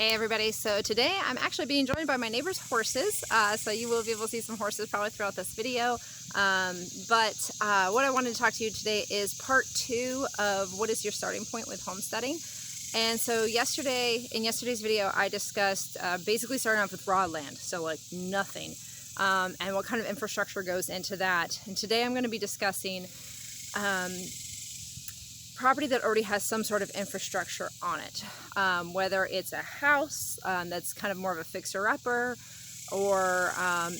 Hey everybody, so today I'm actually being joined by my neighbor's horses, so you will be able to see some horses probably throughout this video, but what I wanted to talk to you today is part 2 of what is your starting point with homesteading. And so in yesterday's video I discussed basically starting off with raw land, so like nothing, and what kind of infrastructure goes into that. And today I'm going to be discussing property that already has some sort of infrastructure on it, whether it's a house that's kind of more of a fixer-upper, or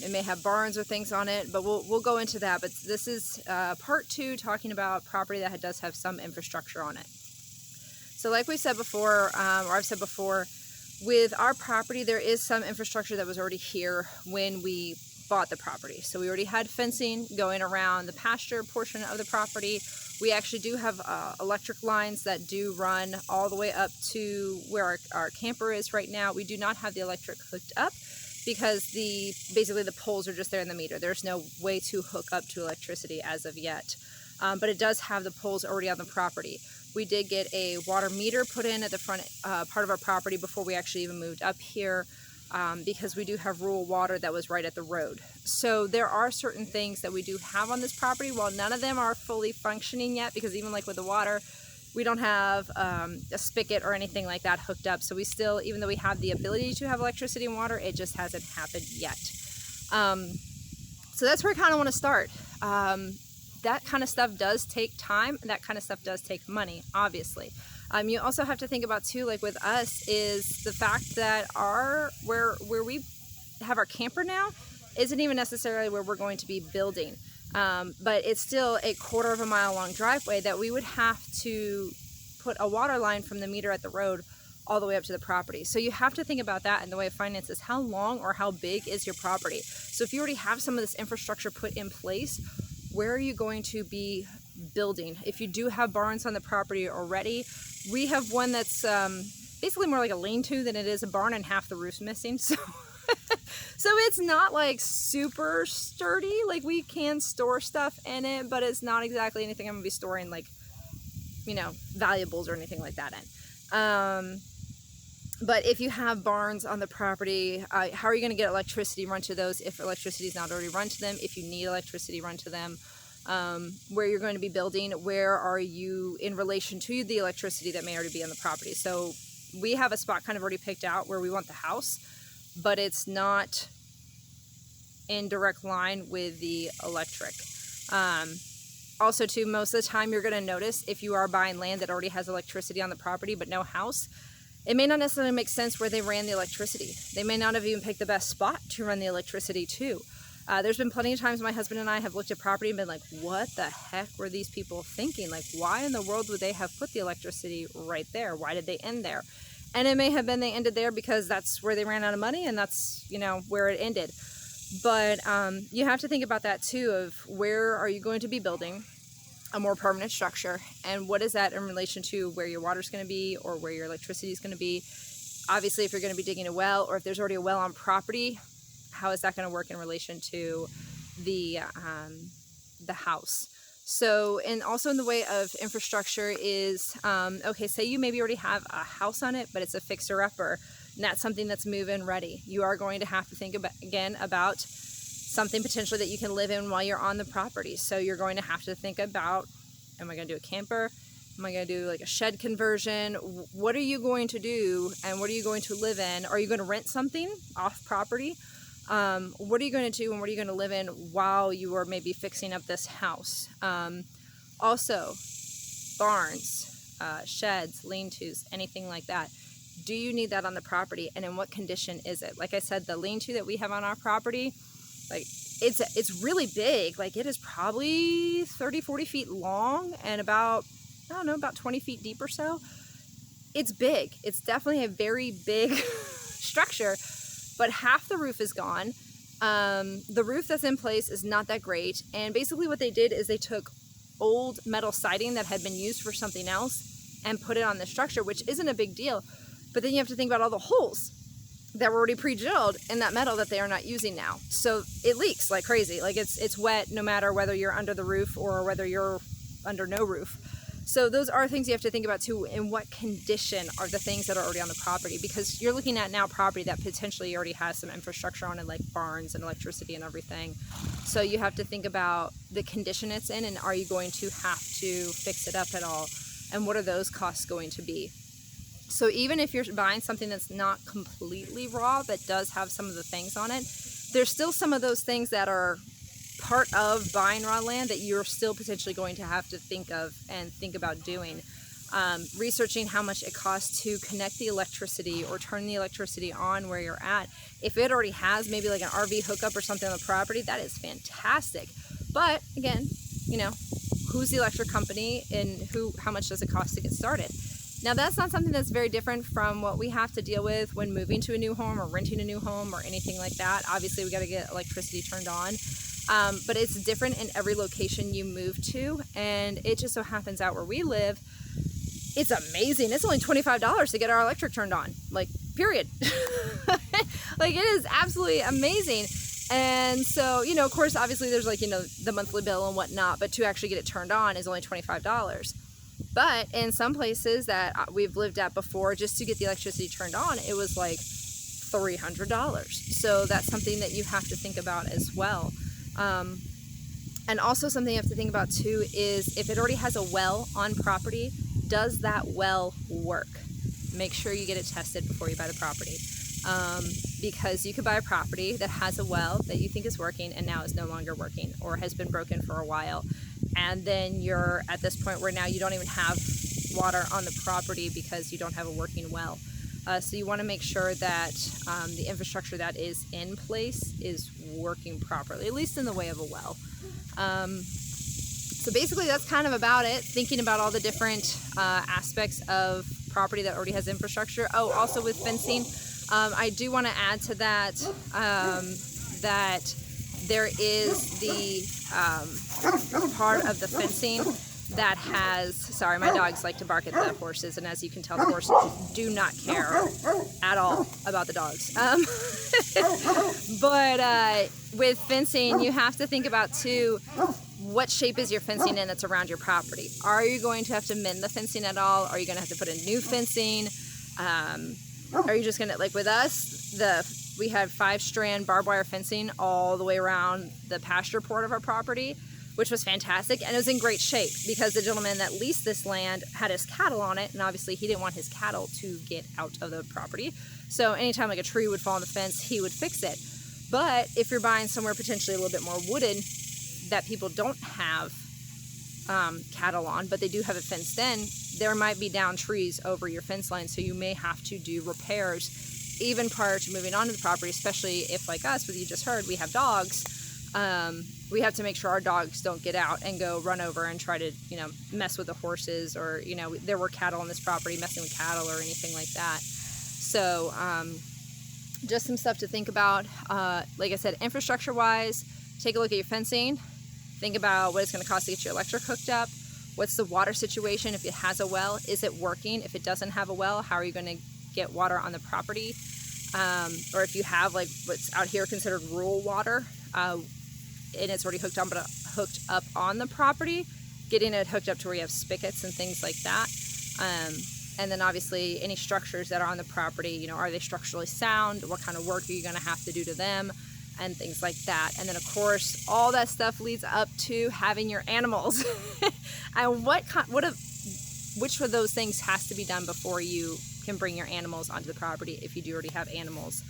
it may have barns or things on it, but we'll go into that. But this is part 2, talking about property that does have some infrastructure on it. So like we said before, or I've said before, with our property there is some infrastructure that was already here when we bought the property. So we already had fencing going around the pasture portion of the property. We actually do have electric lines that do run all the way up to where our camper is right now. We do not have the electric hooked up because basically the poles are just there in the meter. There's no way to hook up to electricity as of yet, but it does have the poles already on the property. We did get a water meter put in at the front part of our property before we actually even moved up here, because we do have rural water that was right at the road. So there are certain things that we do have on this property. While none of them are fully functioning yet, because even like with the water, we don't have a spigot or anything like that hooked up. So we still, even though we have the ability to have electricity and water, it just hasn't happened yet. So that's where I kind of want to start. That kind of stuff does take time, and that kind of stuff does take money, obviously. You also have to think about too, like with us, is the fact that where we have our camper now isn't even necessarily where we're going to be building, but it's still a 1/4 mile long driveway that we would have to put a water line from the meter at the road all the way up to the property. So you have to think about that in the way of finances. How long or how big is your property? So if you already have some of this infrastructure put in place, where are you going to be building? If you do have barns on the property already, we have one that's basically more like a lean-to than it is a barn, and half the roof's missing. So it's not like super sturdy. Like, we can store stuff in it, but it's not exactly anything I'm gonna be storing, like, you know, valuables or anything like that in. But if you have barns on the property, how are you going to get electricity run to those if electricity is not already run to them? If you need electricity run to them, where you're going to be building, where are you in relation to the electricity that may already be on the property? So we have a spot kind of already picked out where we want the house, but it's not in direct line with the electric. Also too, most of the time you're going to notice if you are buying land that already has electricity on the property but no house, it may not necessarily make sense where they ran the electricity. They may not have even picked the best spot to run the electricity to. There's been plenty of times my husband and I have looked at property and been like, what the heck were these people thinking? Like, why in the world would they have put the electricity right there? Why did they end there? And it may have been they ended there because that's where they ran out of money, and that's, you know, where it ended. But you have to think about that too, of where are you going to be building a more permanent structure, and what is that in relation to where your water's going to be or where your electricity is going to be. Obviously, if you're going to be digging a well, or if there's already a well on property, how is that going to work in relation to the house? So, and also in the way of infrastructure is, okay, say you maybe already have a house on it, but it's a fixer-upper, and that's something that's move-in ready. You are going to have to think about something potentially that you can live in while you're on the property. So you're going to have to think about, am I going to do a camper? Am I going to do like a shed conversion? What are you going to do, and what are you going to live in? Are you going to rent something off property? What are you going to do, and what are you going to live in while you are maybe fixing up this house? Also, barns, sheds, lean-tos, anything like that. Do you need that on the property, and in what condition is it? Like I said, the lean-to that we have on our property, like, it's really big. Like, it is probably 30-40 feet long and about, I don't know, about 20 feet deep or so. It's big. It's definitely a very big structure, but half the roof is gone. The roof that's in place is not that great, and basically what they did is they took old metal siding that had been used for something else and put it on the structure, which isn't a big deal, but then you have to think about all the holes that were already pre-drilled in that metal that they are not using now. So it leaks like crazy. Like, it's wet no matter whether you're under the roof or whether you're under no roof. So those are things you have to think about too. In what condition are the things that are already on the property? Because you're looking at now property that potentially already has some infrastructure on it, like barns and electricity and everything. So you have to think about the condition it's in, and are you going to have to fix it up at all? And what are those costs going to be? So even if you're buying something that's not completely raw, that does have some of the things on it, there's still some of those things that are part of buying raw land that you're still potentially going to have to think of and think about doing. Researching how much it costs to connect the electricity or turn the electricity on where you're at. If it already has maybe like an RV hookup or something on the property, that is fantastic. But again, you know, who's the electric company and how much does it cost to get started? Now that's not something that's very different from what we have to deal with when moving to a new home or renting a new home or anything like that. Obviously we got to get electricity turned on. But it's different in every location you move to, and it just so happens out where we live, it's amazing. It's only $25 to get our electric turned on, like, period. Like, it is absolutely amazing. And so, you know, of course, obviously there's like, you know, the monthly bill and whatnot, but to actually get it turned on is only $25. But in some places that we've lived at before, just to get the electricity turned on, it was like $300. So that's something that you have to think about as well. And also something you have to think about too is if it already has a well on property, does that well work? Make sure you get it tested before you buy the property. Because you could buy a property that has a well that you think is working and now is no longer working or has been broken for a while. And then you're at this point where now you don't even have water on the property because you don't have a working well. So you want to make sure that the infrastructure that is in place is working properly, at least in the way of a well. So basically that's kind of about it, thinking about all the different aspects of property that already has infrastructure. Oh, also with fencing, I do want to add to that that there is the part of the fencing that has, sorry, my dogs like to bark at the horses, and as you can tell, the horses do not care at all about the dogs. But with fencing, you have to think about too, what shape is your fencing in that's around your property? Are you going to have to mend the fencing at all? Are you going to have to put in new fencing? Are you just going to, like with us, we had 5-strand barbed wire fencing all the way around the pasture part of our property, which was fantastic, and it was in great shape because the gentleman that leased this land had his cattle on it, and obviously he didn't want his cattle to get out of the property. So anytime like a tree would fall on the fence, he would fix it. But if you're buying somewhere potentially a little bit more wooden that people don't have cattle on, but they do have it fenced in, there might be down trees over your fence line, so you may have to do repairs even prior to moving onto the property, especially if, like us, what you just heard, we have dogs. We have to make sure our dogs don't get out and go run over and try to, you know, mess with the horses, or, you know, there were cattle on this property messing with cattle or anything like that. So just some stuff to think about. Like I said, infrastructure wise, take a look at your fencing, think about what it's going to cost to get your electric hooked up. What's the water situation? If it has a well, is it working? If it doesn't have a well, how are you going to get water on the property? Or if you have like what's out here considered rural water, and it's already hooked up on the property, getting it hooked up to where you have spigots and things like that. And then obviously any structures that are on the property, you know, are they structurally sound? What kind of work are you going to have to do to them? And things like that. And then of course, all that stuff leads up to having your animals. And which of those things has to be done before you can bring your animals onto the property, if you do already have animals,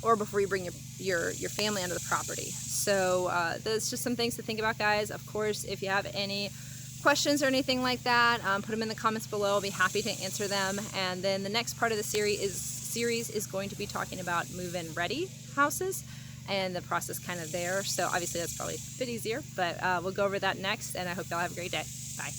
or before you bring your family onto the property. So there's just some things to think about, guys. Of course, if you have any questions or anything like that, put them in the comments below. I'll be happy to answer them. And then the next part of the series is going to be talking about move-in ready houses and the process kind of there. So obviously that's probably a bit easier, but we'll go over that next, and I hope y'all have a great day. Bye.